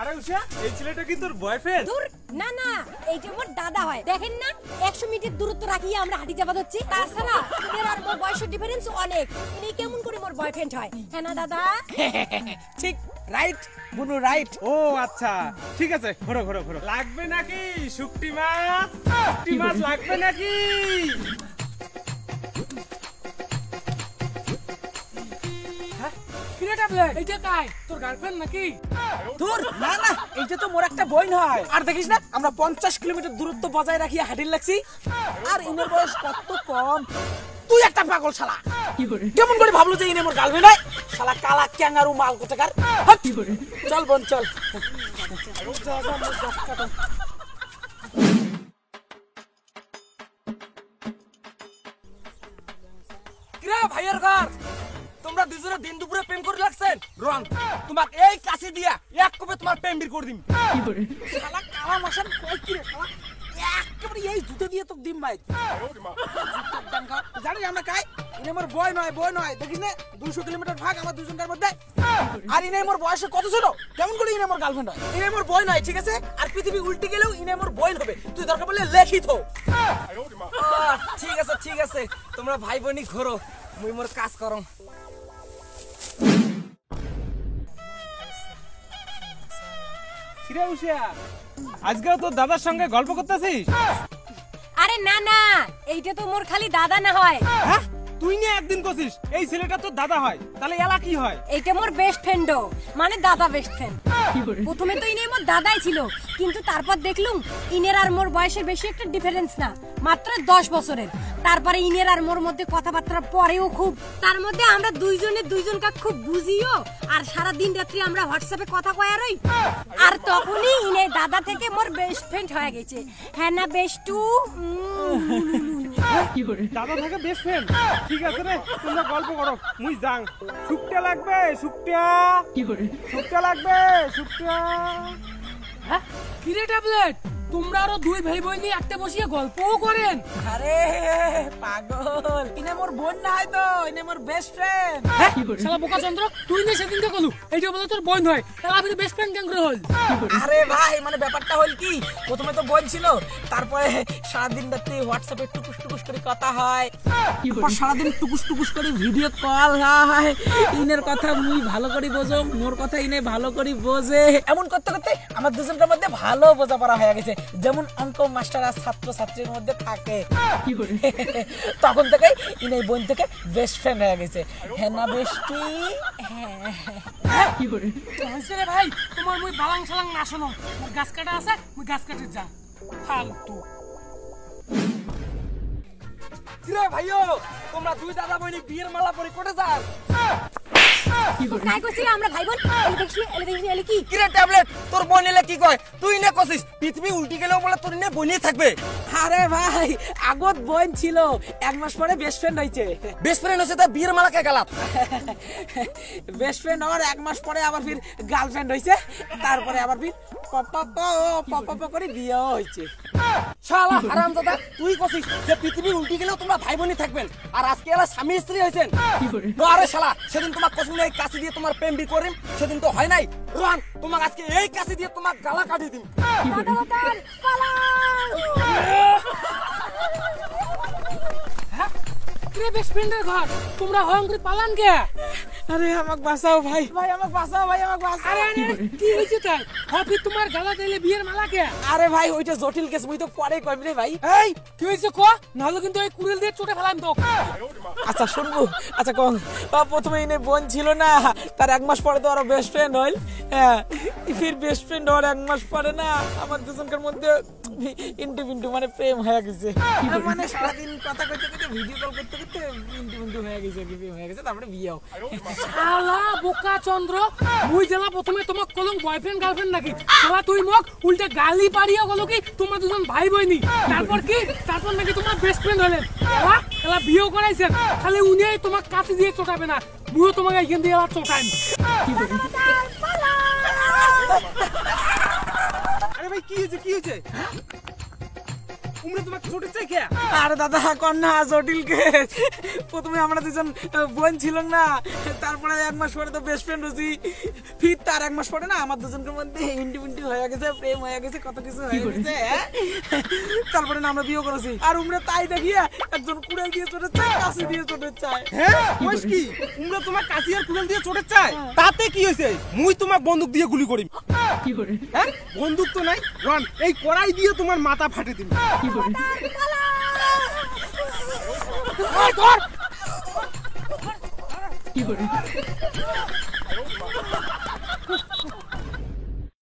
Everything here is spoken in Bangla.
আরে উষা, এই ছেলেটা কি তোর বয়ফ্রেন্ড? দূর, না না, এইটা মোর দাদা হয়। দেখেন না 100 মিটার দূরত্ব রাখিয়ে আমরা হাঁটি যাবা হচ্ছি। তাছাড়া এর আর মোর বয়সের ডিফারেন্স অনেক। উনি কেমন করে মোর বয়ফ্রেন্ড হয়? হ্যাঁ না দাদা? ঠিক রাইট বুনু, রাইট। ও আচ্ছা, ঠিক আছে, ঘোরো ঘোরো ঘোরো। লাগবে নাকি শুকটি মাছ? শুকটি মাছ লাগবে নাকি? এইটা কাই তোর গার্লফ্রেন্ড নাকি? দূর, না না, এইটা তো মোর একটা বোন হয়। আর দেখিস না আমরা 50 কিলোমিটার দূরত্ব বজায় রাখিয়া হাঁটির লাগছি, আর ইনের বয়স কত কম। তুই একটা পাগল শালা, কেমন করে ভাবলো যে ইনে মোর গার্লফ্রেন্ড হয়? শালা কালা ক্যাঙ্গারু মাল কোথাকার। চল বোন চল। ভাইয়ের ঘর, তোমরা দুজনে দিন দুপুরে প্রেম করে লাগছেন? রং তোমাকে এই কাছে দিয়া এক কবে তোমার প্রেম বির করে দিম। শালা কালা মাসান কই কি রে শালা, একেবারে এই জুতো দিয়ে তো দিম ভাই। জানিস আমরা কাই? ইনে মোর বয় নয়, দেখিস না 200 কিলোমিটার ভাগ আমার দুজনকার মধ্যে। আর ইনে মোর বয়সে কত ছোট, কেমন করে ইনে মোর গার্লফ্রেন্ড হয়? ইনে মোর বয় নয়, ঠিক আছে? আর পৃথিবী উল্টে গেলেও ইনে মোর বয় হবে। তুই দরকার পড়লে লেখিত হো। ঠিক আছে, তোমরা ভাই বোনই ঘোরো, মুই মোর কাজ করম। কিরে উষা, আজকেও তোর দাদার সঙ্গে গল্প করতেছিস? আরে না না, এইটা তো মোর খালি দাদা না হয়। হ্যাঁ, তুই না একদিন কছিস এই ছেলেটা তোর দাদা হয়, তাহলে এলা কি হয়? এইটা মোর বেস্ট ফ্রেন্ডও, মানে দাদা বেস্ট ফ্রেন্ড। প্রথমে তো ইনে মোর দাদাই ছিল, কিন্তু তারপর দেখলুম ইনের আর মোর বয়সের বেশি একটা ডিফারেন্স না, মাত্র 10 বছরের। তারপরে ইনের আর মোর মধ্যে কথাবার্তা পরেও খুব, তার মধ্যে আমরা দুইজনকে খুব বুঝিও, আর সারা দিন রাত্রি আমরা হোয়াটসঅ্যাপে কথা কয়া রই। আর তখনই ইনে দাদা থেকে মোর বেস্ট ফ্রেন্ড হয়ে গেছে। হ্যাঁ না বেস্টু? দাদা থাকে বেস্ট ফ্রেন্ড? ঠিক আছে রে, তোমরা গল্প করো, মুই যাং। শুকটা লাগবে, শুকটা লাগবে, শুকটা। হ্যাঁ, কিরে ট্যাবলেট, তোমরা আরো দুই ভাই বোন নিয়ে একটা বসিয়ে গল্পও করেন? আরে পাগল, ইনে মোর বোন না হয় তো, ইনে মোর বেস্ট ফ্রেন্ড। শালা বোকা চন্দ্র, তুই না সেদিন কে কলু এইটা বলে তোর বোন হয়, তাহলে আমি বেস্ট ফ্রেন্ড কেন করে হল? আরে ভাই, মানে ব্যাপারটা হল কি, প্রথমে তো বোন ছিল, তারপরে সারাদিন রাতে হোয়াটসঅ্যাপে টুকুস করে কথা হয়, তারপর সারাদিন টুকুস করে ভিডিও কল হয়। ইনের কথা মুই ভালো করে বোঝো, মোর কথা ইনে ভালো করে বোঝে। এমন করতে করতে আমার দুজনের মধ্যে ভালো বোঝাপড়া হয়ে গেছে, যেমন অঙ্ক মাস্টার আর ছাত্র ছাত্রীর মধ্যে থাকে। তখন থেকে ইনে বোন থেকে বেস্ট ফ্রেন্ড হয়ে গেছে। হ্যাঁ না বেস্টি? হ্যাঁ ভাই, তোমার মুই বালাং সালাং না শোনো, মোর গাছ কাটা আছে, মুই গাছ কাটে যা ফালতু। কিরে ভাইও, তোমরা দুই দাদা বইনি বিয়ের মালা পরে কোটে যাও? কাই কইছি আমরা ভাই বোন? এলে কি? কিরে ট্যাবলেট, তোর বোন এলে কি কয়? তুই নে কইছিস পৃথিবী উল্টি গেলেও বলে তোর নে বোনই থাকবে। আরে ভাই, আগত বোন ছিল, 1 মাস পরে বেস্ট ফ্রেন্ড হইছে। বেস্ট ফ্রেন্ড হইছে তা বিয়ের মালা কে গেলাম? বেস্ট ফ্রেন্ড হওয়ার 1 মাস পরে আবার ফির গার্লফ্রেন্ড হইছে, তারপরে আবার ফির পপা করে বিয়ে হইছে। শালা হারামজাদা, তুই কইছিস যে পৃথিবী উল্টি গেলেও তোমরা ভাই বোনই থাকবেন, আর আজকে এলা স্বামী স্ত্রী হইছেন। আরে শালা, সেদিন তোমার কসম এই কাছে দিয়ে তোমার প্রেম বি করিম, সেদিন তো হয় নাই। রান, তোমার আজকে এই কাছে দিয়ে তোমার গালা কাটি দিম। বেস্ট ফ্রেন্ডের ঘর, তোমরা হংরি পালান কে? আরে আমাকে বাঁচাও ভাই, আমাকে বাঁচাও। আরে কি হইছে তাই? হফি তোমার গালা দিলে বিয়ের মালা কে? আরে ভাই, ওইটা জটিল কেস, মুই তো পরে কইম রে ভাই। এই কি হইছে কো? নাহলে কিন্তু এই কুড়িল দিয়ে চোটে ফেলাম তো। আচ্ছা শুনবো, আচ্ছা কোন প্রথমে ইনে বোন ছিল না, তার 1 মাস পরে তো আরো বেস্ট ফ্রেন্ড হইল। হ্যাঁ, ফির বেস্ট ফ্রেন্ড হওয়ার 1 মাস পরে না আমার দুজনকার মধ্যে ইন্টু মানে প্রেম হয়ে গেছে। মানে সারাদিন কথা কইতে ভিডিও কল করতে ইন্টু হয়ে গেছে, তারপরে বিয়েও। শালা বোকা চন্দ্র, মুই জেলা প্রথমে তোমাক কলম বয়ফ্রেন্ড গার্লফ্রেন্ড নাকি, শালা তুই মোক উল্টে গালি পারিয়া গলো কি তোমরা দুজন ভাই বোনই। তারপর নাকি তোমার বেস্ট ফ্রেন্ড হলেন, এলা বিয়েও করাইছেন। খালি উনিই তোমাক কাছে দিয়ে চটাবে না, মুইও তোমাকে এখান দিয়ে এলা চটাইম। আরে ভাই কি হয়েছে? উমরা তোমাকে ছোট চাই কে? আরে দাদা কন্যা জটিল কেস। প্রথমে আমরা দুজন বোন ছিল না, তারপরে 1 মাস পরে তো বেস্ট ফ্রেন্ড হয়েছি, ফির তার 1 মাস পরে না আমার দুজনের মধ্যে ইন্টি হয়ে গেছে, প্রেম হয়ে গেছে, কত কিছু হয়ে গেছে। তারপরে না আমরা বিয়ে করেছি। আর উমরা তাই দেখিয়ে একজন কুড়াল দিয়ে চোটে চায়, কাশি দিয়ে চোটে চায়। হ্যাঁ কইস কি? উমরা তোমার কাশি আর কুড়াল দিয়ে ছোট চাই, তাতে কি হইছে? মুই তোমাক বন্দুক দিয়ে গুলি করিম। হ্যাঁ বন্দুক তো নাই, রন এই কড়াই দিয়ে তোমার মাথা ফাটে দিন। ধর